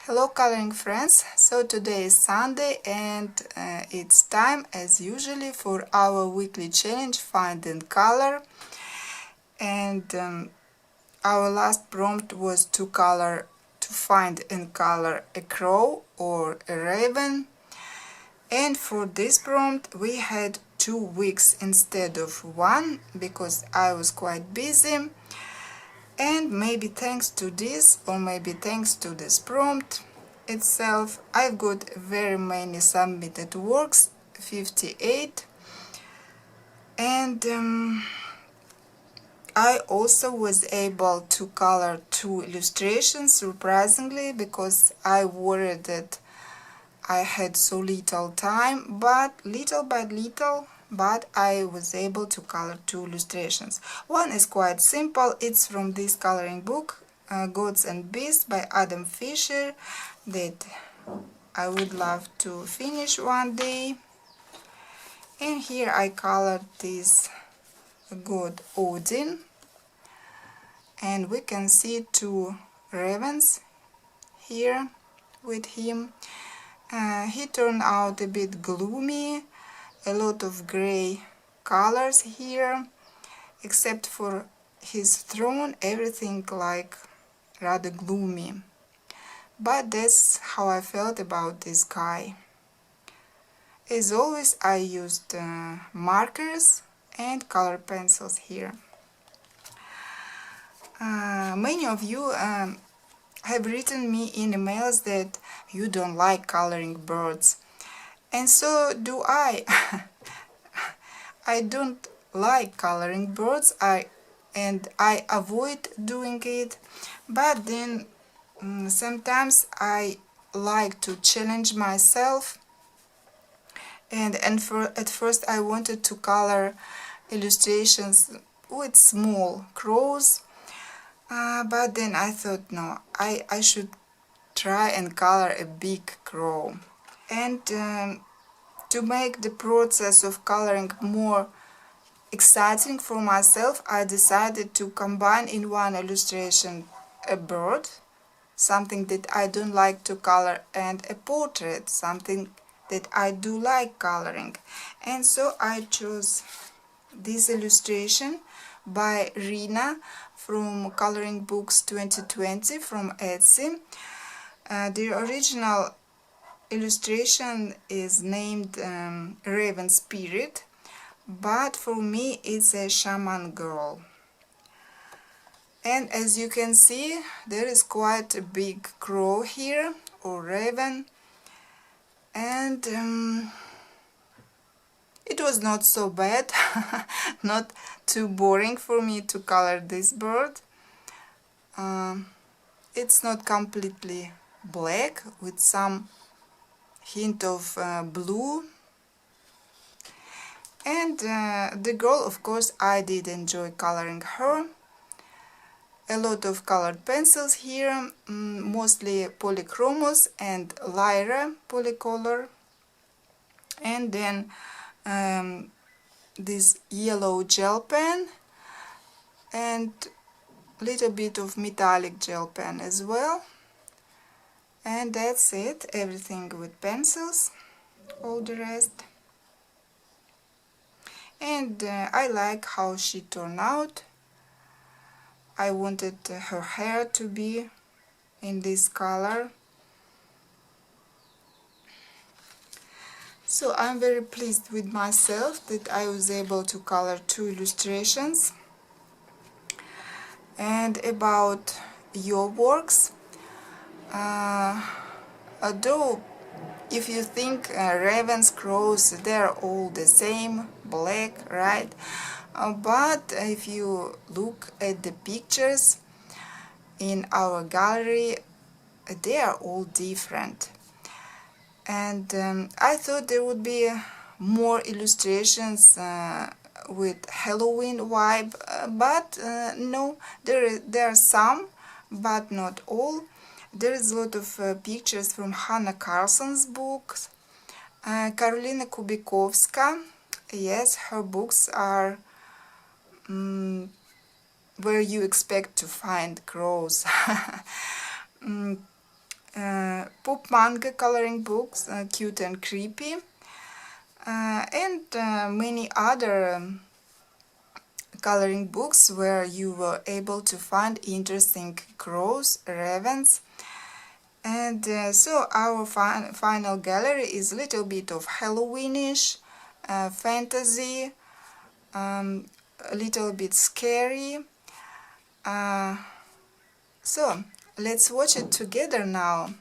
Hello coloring friends, so today is Sunday and it's time as usually for our weekly challenge Find and Color, and our last prompt was to find and color a crow or a raven, and for this prompt we had 2 weeks instead of 1 because I was quite busy. And maybe thanks to this, or maybe thanks to this prompt itself, I've got very many submitted works, 58, and I also was able to color 2 illustrations, surprisingly, because I worried that I had so little time, but little by little, I was able to color 2 illustrations. One is quite simple, it's from this coloring book, Gods and Beasts by Adam Fisher, that I would love to finish one day. And here I colored this god Odin, and we can see 2 ravens here with him. He turned out a bit gloomy, a lot of gray colors here, except for his throne, everything like rather gloomy. But that's how I felt about this guy. As always, I used markers and color pencils here. Many of you have written me in emails that you don't like coloring birds, and so do I. I don't like coloring birds, and I avoid doing it, but then sometimes I like to challenge myself, and at first I wanted to color illustrations with small crows, but then I thought no, I should try and color a big crow. And to make the process of coloring more exciting for myself, I decided to combine in one illustration a bird, something that I don't like to color, and a portrait, something that I do like coloring. And so I chose this illustration by Rina from Coloring Books 2020 from Etsy. The original illustration is named Raven Spirit, but for me it's a shaman girl. And as you can see, there is quite a big crow here, or raven, and it was not so bad, not too boring for me to color this bird. It's not completely black, with some hint of blue. And the girl, of course, I did enjoy coloring her. A lot of colored pencils here, mostly Polychromos and Lyra Polycolor. And then this yellow gel pen and little bit of metallic gel pen as well. And that's it, everything with pencils, all the rest. And I like how she turned out. I wanted her hair to be in this color. So I'm very pleased with myself that I was able to color 2 illustrations. And about your works, although if you think ravens, crows, they're all the same, black, right? But if you look at the pictures in our gallery, they are all different. And I thought there would be more illustrations with Halloween vibe, but no, there are some, but not all. There is a lot of pictures from Hannah Carson's books. Karolina Kubikovska, yes, her books are where you expect to find crows. pop manga coloring books, Cute and Creepy, and many other coloring books where you were able to find interesting crows, ravens. And so our final gallery is a little bit of Halloweenish, fantasy, a little bit scary. So let's watch it together now.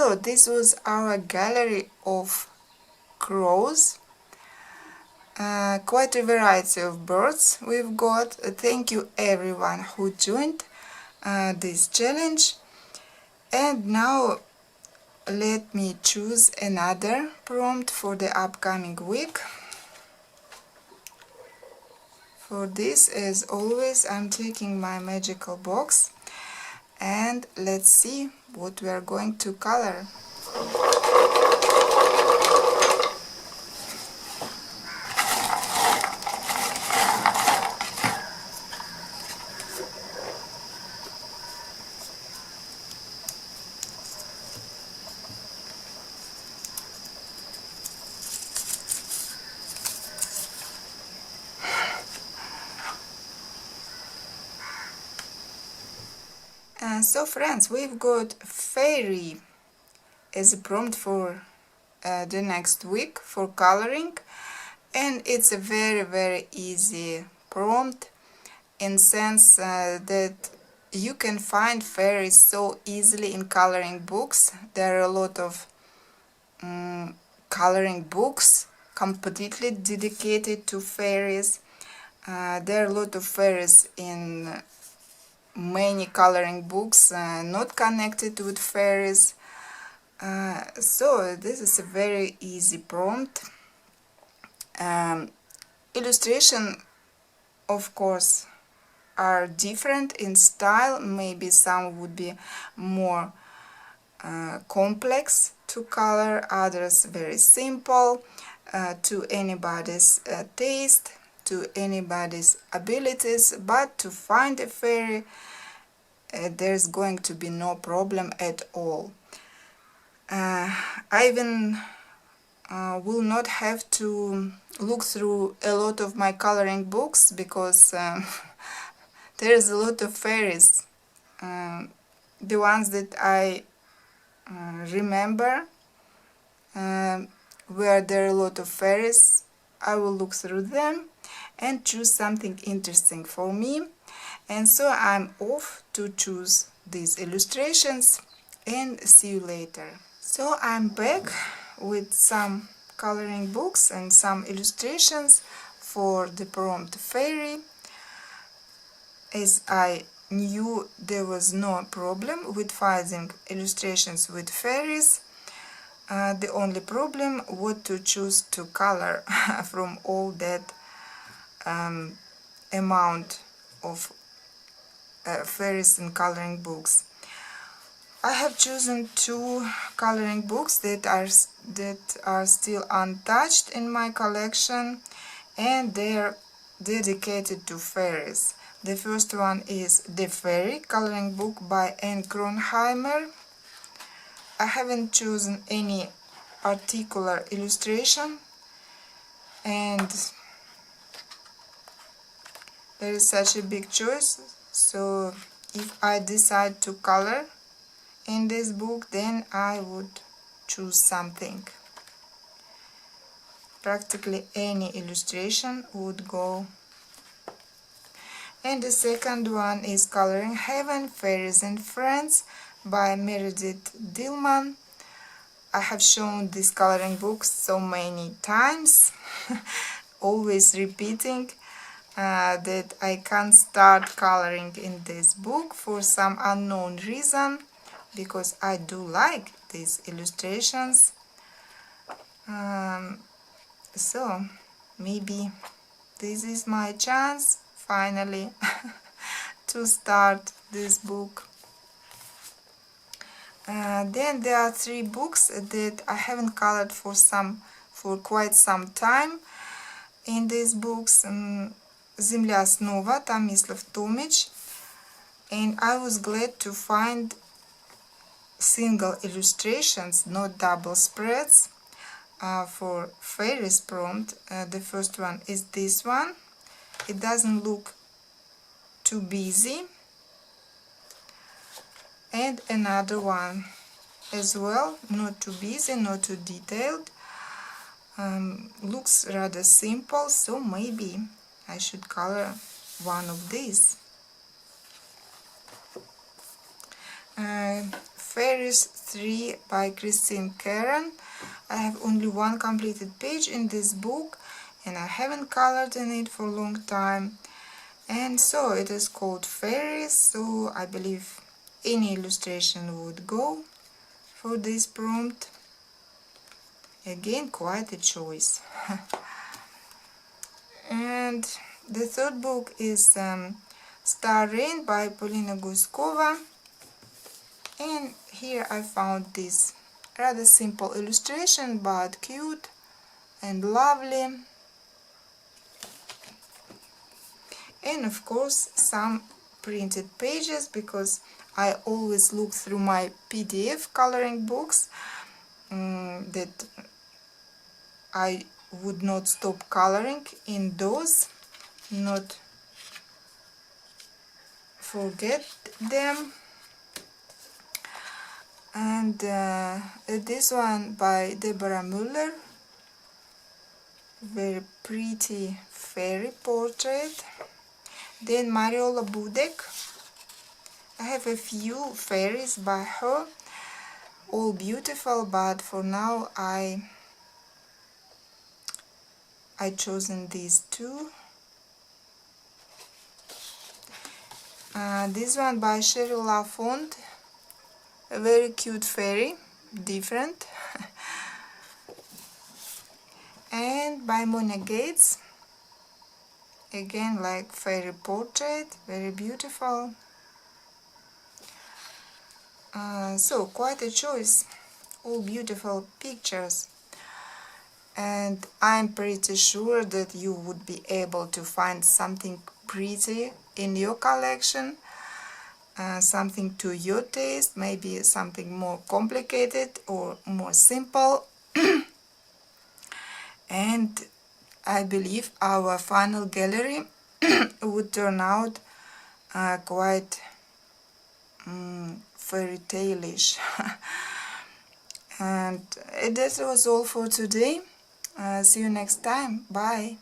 So this was our gallery of crows. Quite a variety of birds we've got. Thank you everyone who joined this challenge. And now let me choose another prompt for the upcoming week. For this, as always, I'm taking my magical box and let's see what we are going to color. So friends, we've got fairy as a prompt for the next week for coloring, and it's a very easy prompt in sense that you can find fairies so easily in coloring books. There are a lot of coloring books completely dedicated to fairies. There are a lot of fairies in many coloring books not connected with fairies. So this is a very easy prompt. Illustration, of course, are different in style. Maybe some would be more complex to color, others very simple, to anybody's taste, to anybody's abilities. But to find a fairy, there's going to be no problem at all. I even will not have to look through a lot of my coloring books because there is a lot of fairies. The ones that I remember, where there are a lot of fairies, I will look through them and choose something interesting for me. And so I'm off to choose these illustrations and see you later. So I'm back with some coloring books and some illustrations for the prompt fairy. As I knew there was no problem with finding illustrations with fairies, the only problem what to choose to color from all that amount of fairies in coloring books. I have chosen two coloring books that are still untouched in my collection, and they are dedicated to fairies. The first one is The Fairy coloring book by Anne Kronheimer. I haven't chosen any particular illustration, and there is such a big choice, so if I decide to color in this book, then I would choose something. Practically any illustration would go. And the second one is Coloring Heaven, Fairies and Friends by Meredith Dillman. I have shown this coloring book so many times, always repeating that I can't start coloring in this book for some unknown reason, because I do like these illustrations. So maybe this is my chance finally to start this book. Then there are three books that I haven't colored for quite some time. In these books, Земля снова, Tomislav Tomic, and I was glad to find single illustrations, not double spreads, for fairies prompt. The first one is this one. It doesn't look too busy, and another one as well, not too busy, not too detailed, looks rather simple, so maybe I should color one of these. Fairies 3 by Christine Karen. I have only one completed page in this book and I haven't colored in it for a long time. And so it is called Fairies, so I believe any illustration would go for this prompt. Again, quite a choice. And the third book is Star Rain by Polina Guskova. And here I found this rather simple illustration, but cute and lovely. And of course some printed pages, because I always look through my PDF coloring books, that I would not stop coloring in those, not forget them. And this one by Deborah Muller, very pretty fairy portrait. Then Mariola Budek, I have a few fairies by her, all beautiful, but for now I chosen these two. This one by Cheryl Lafont, a very cute fairy, different. And by Mona Gates, again like fairy portrait, very beautiful. So quite a choice, all beautiful pictures, and I'm pretty sure that you would be able to find something pretty in your collection, something to your taste, maybe something more complicated or more simple. And I believe our final gallery would turn out quite fairy tale-ish. And that was all for today. See you next time. Bye.